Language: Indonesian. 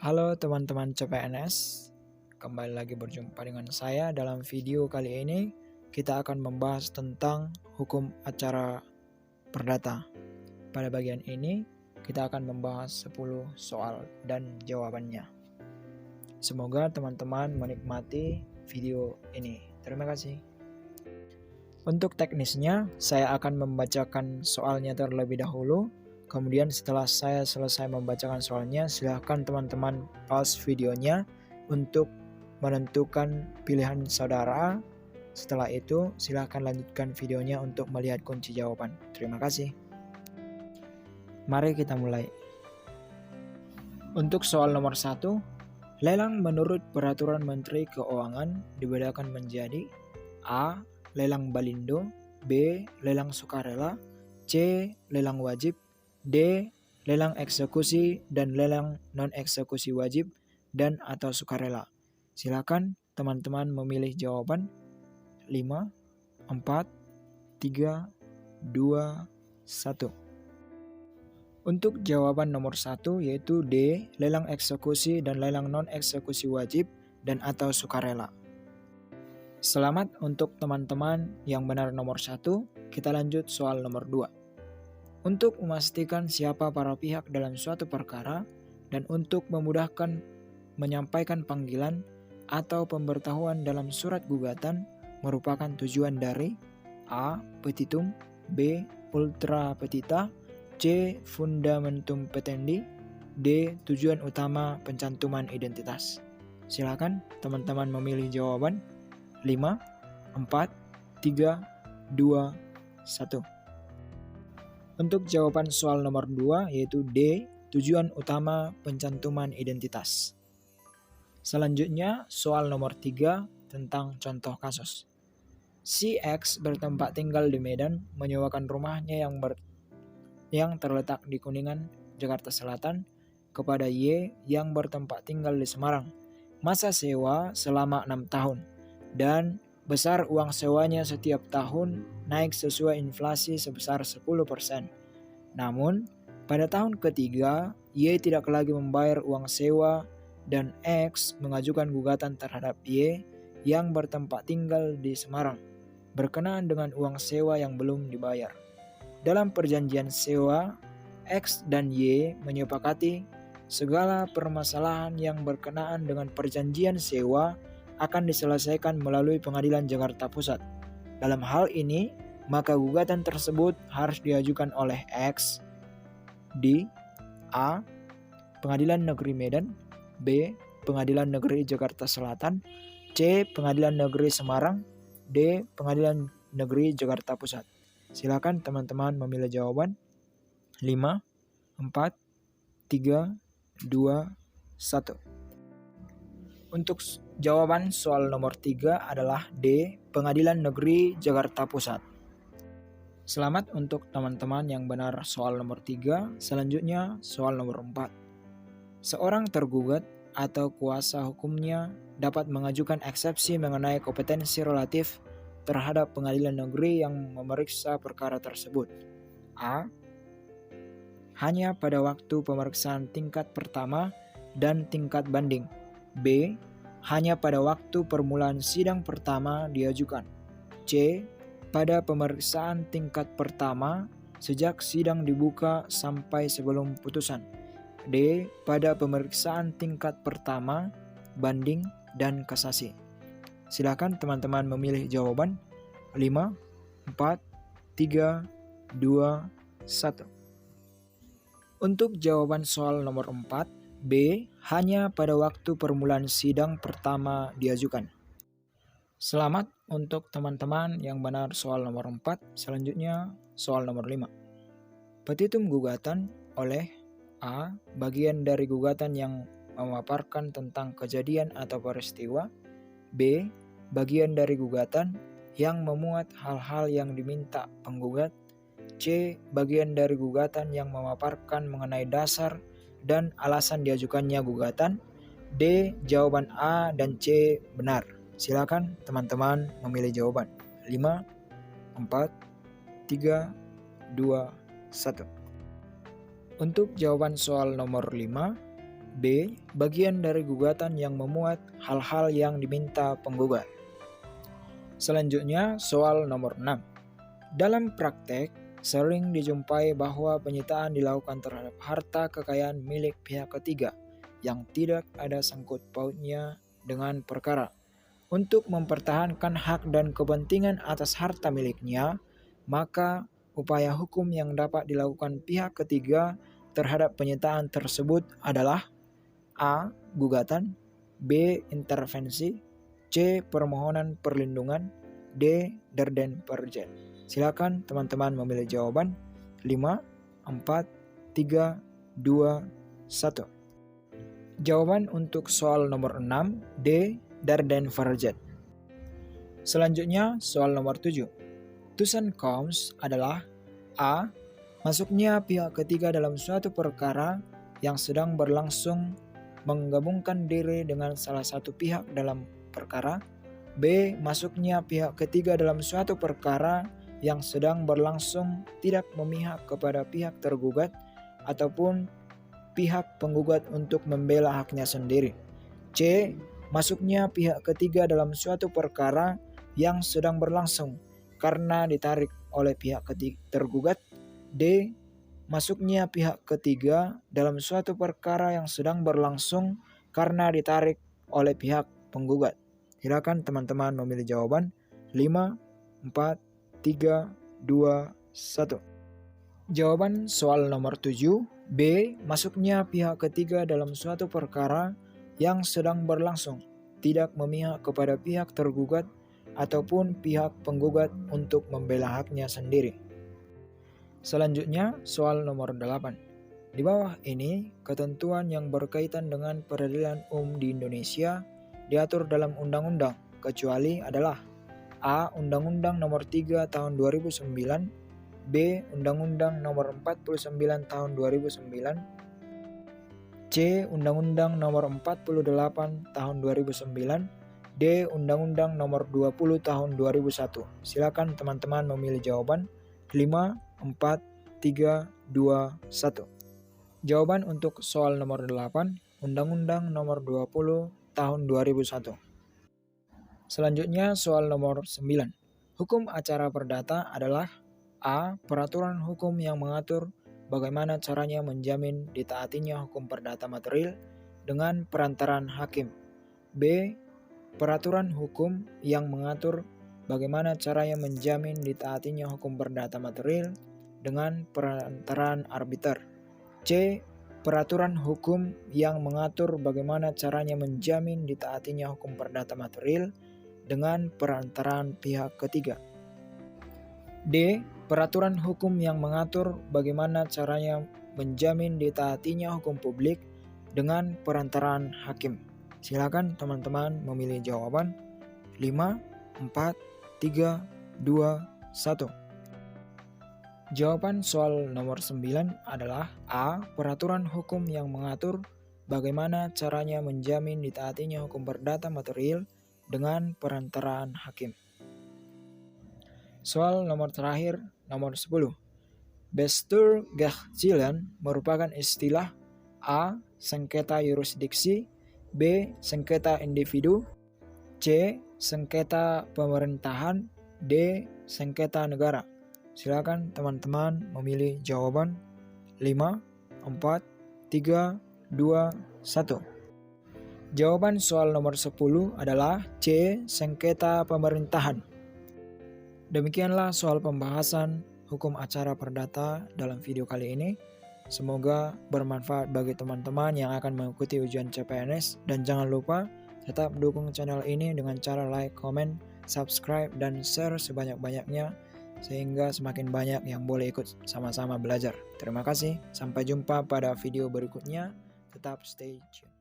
Halo teman-teman CPNS, kembali lagi berjumpa dengan saya dalam video kali ini. Kita akan membahas tentang hukum acara perdata. Pada bagian ini, kita akan membahas 10 soal dan jawabannya. Semoga teman-teman menikmati video ini. Terima kasih. Untuk teknisnya, saya akan membacakan soalnya terlebih dahulu. Kemudian setelah saya selesai membacakan soalnya, silahkan teman-teman pause videonya untuk menentukan pilihan saudara. Setelah itu, silahkan lanjutkan videonya untuk melihat kunci jawaban. Terima kasih. Mari kita mulai. Untuk soal nomor 1, lelang menurut Peraturan Menteri Keuangan dibedakan menjadi A. Lelang balindo, B. Lelang sukarela, C. Lelang wajib, D. Lelang eksekusi dan lelang non-eksekusi wajib dan atau sukarela. Silakan teman-teman memilih jawaban. 5, 4, 3, 2, 1. Untuk jawaban nomor 1 yaitu D. Lelang eksekusi dan lelang non-eksekusi wajib dan atau sukarela. Selamat untuk teman-teman yang benar nomor 1. Kita lanjut soal nomor 2. Untuk memastikan siapa para pihak dalam suatu perkara dan untuk memudahkan menyampaikan panggilan atau pemberitahuan dalam surat gugatan merupakan tujuan dari A. Petitum, B. Ultra petita, C. Fundamentum petendi, D. Tujuan utama pencantuman identitas. Silakan teman-teman memilih jawaban. 5, 4, 3, 2, 1. Untuk jawaban soal nomor 2 yaitu D. Tujuan utama pencantuman identitas. Selanjutnya soal nomor 3 tentang contoh kasus. Si X bertempat tinggal di Medan menyewakan rumahnya yang terletak di Kuningan, Jakarta Selatan kepada Y yang bertempat tinggal di Semarang. Masa sewa selama 6 tahun dan besar uang sewanya setiap tahun naik sesuai inflasi sebesar 10%. Namun, pada tahun ketiga, Y tidak lagi membayar uang sewa dan X mengajukan gugatan terhadap Y yang bertempat tinggal di Semarang berkenaan dengan uang sewa yang belum dibayar. Dalam perjanjian sewa, X dan Y menyepakati segala permasalahan yang berkenaan dengan perjanjian sewa akan diselesaikan melalui Pengadilan Jakarta Pusat. Dalam hal ini, maka gugatan tersebut harus diajukan oleh X di A. Pengadilan Negeri Medan, B. Pengadilan Negeri Jakarta Selatan, C. Pengadilan Negeri Semarang, D. Pengadilan Negeri Jakarta Pusat. Silakan teman-teman memilih jawaban. 5, 4, 3, 2, 1. Untuk jawaban soal nomor 3 adalah D. Pengadilan Negeri Jakarta Pusat. Selamat untuk teman-teman yang benar soal nomor 3. Selanjutnya soal nomor 4. Seorang tergugat atau kuasa hukumnya dapat mengajukan eksepsi mengenai kompetensi relatif terhadap pengadilan negeri yang memeriksa perkara tersebut. A. Hanya pada waktu pemeriksaan tingkat pertama dan tingkat banding. B. Hanya pada waktu permulaan sidang pertama diajukan. C. Pada pemeriksaan tingkat pertama sejak sidang dibuka sampai sebelum putusan. D. Pada pemeriksaan tingkat pertama, banding, dan kasasi. Silakan teman-teman memilih jawaban. 5, 4, 3, 2, 1. Untuk jawaban soal nomor 4, B. Hanya pada waktu permulaan sidang pertama diajukan. Selamat untuk teman-teman yang benar soal nomor 4. Selanjutnya soal nomor 5. Petitum gugatan oleh A. Bagian dari gugatan yang memaparkan tentang kejadian atau peristiwa. B. Bagian dari gugatan yang memuat hal-hal yang diminta penggugat. C. Bagian dari gugatan yang memaparkan mengenai dasar dan alasan diajukannya gugatan. D. Jawaban A dan C benar. Silakan teman-teman memilih jawaban. 5, 4, 3, 2, 1. Untuk jawaban soal nomor 5, B. Bagian dari gugatan yang memuat hal-hal yang diminta penggugat. Selanjutnya, soal nomor 6. Dalam praktek, sering dijumpai bahwa penyitaan dilakukan terhadap harta kekayaan milik pihak ketiga yang tidak ada sangkut pautnya dengan perkara. Untuk mempertahankan hak dan kepentingan atas harta miliknya, maka upaya hukum yang dapat dilakukan pihak ketiga terhadap penyitaan tersebut adalah A. Gugatan, B. Intervensi, C. Permohonan perlindungan, D. Der den Verjet. Silakan teman-teman memilih jawaban. 5, 4, 3, 2, 1. Jawaban untuk soal nomor 6, D. Der den Verjet. Selanjutnya, soal nomor 7. Tussenkomst adalah A. Masuknya pihak ketiga dalam suatu perkara yang sedang berlangsung menggabungkan diri dengan salah satu pihak dalam perkara. B. Masuknya pihak ketiga dalam suatu perkara yang sedang berlangsung tidak memihak kepada pihak tergugat ataupun pihak penggugat untuk membela haknya sendiri. C. Masuknya pihak ketiga dalam suatu perkara yang sedang berlangsung karena ditarik oleh pihak tergugat. D. Masuknya pihak ketiga dalam suatu perkara yang sedang berlangsung karena ditarik oleh pihak penggugat. Silakan teman-teman memilih jawaban. 5, 4, 3, 2, 1. Jawaban soal nomor 7, B. Masuknya pihak ketiga dalam suatu perkara yang sedang berlangsung tidak memihak kepada pihak tergugat ataupun pihak penggugat untuk membela haknya sendiri. Selanjutnya, soal nomor 8. Di bawah ini, ketentuan yang berkaitan dengan peradilan umum di Indonesia diatur dalam undang-undang, kecuali adalah A. Undang-Undang Nomor 3 Tahun 2009, B. Undang-Undang Nomor 49 Tahun 2009, C. Undang-Undang Nomor 48 Tahun 2009, D. Undang-Undang Nomor 20 Tahun 2001. Silakan teman-teman memilih jawaban. 5, 4, 3, 2, 1. Jawaban untuk soal nomor 8, Undang-Undang Nomor 20 Tahun 2001. Selanjutnya soal nomor 9. Hukum acara perdata adalah A. Peraturan hukum yang mengatur bagaimana caranya menjamin ditaatinya hukum perdata material dengan perantaran hakim. B. Peraturan hukum yang mengatur bagaimana caranya menjamin ditaatinya hukum perdata material dengan perantaran arbiter. C. Peraturan hukum yang mengatur bagaimana caranya menjamin ditaatinya hukum perdata material dengan perantaran pihak ketiga. D. Peraturan hukum yang mengatur bagaimana caranya menjamin ditaatinya hukum publik dengan perantaran hakim. Silakan teman-teman memilih jawaban. 5, 4, 3, 2, 1. Jawaban soal nomor 9 adalah A. Peraturan hukum yang mengatur bagaimana caranya menjamin ditaatinya hukum perdata material dengan perantaran hakim. Soal nomor terakhir, nomor 10. Bestuurrechtzielen merupakan istilah A. Sengketa yurisdiksi, B. Sengketa individu, C. Sengketa pemerintahan, D. Sengketa negara. Silakan teman-teman memilih jawaban. 5, 4, 3, 2, 1. Jawaban soal nomor 10 adalah C. Sengketa pemerintahan. Demikianlah soal pembahasan hukum acara perdata dalam video kali ini. Semoga bermanfaat bagi teman-teman yang akan mengikuti ujian CPNS, dan jangan lupa tetap dukung channel ini dengan cara like, comment, subscribe, dan share sebanyak-banyaknya sehingga semakin banyak yang boleh ikut sama-sama belajar. Terima kasih, sampai jumpa pada video berikutnya. Tetap stay tune.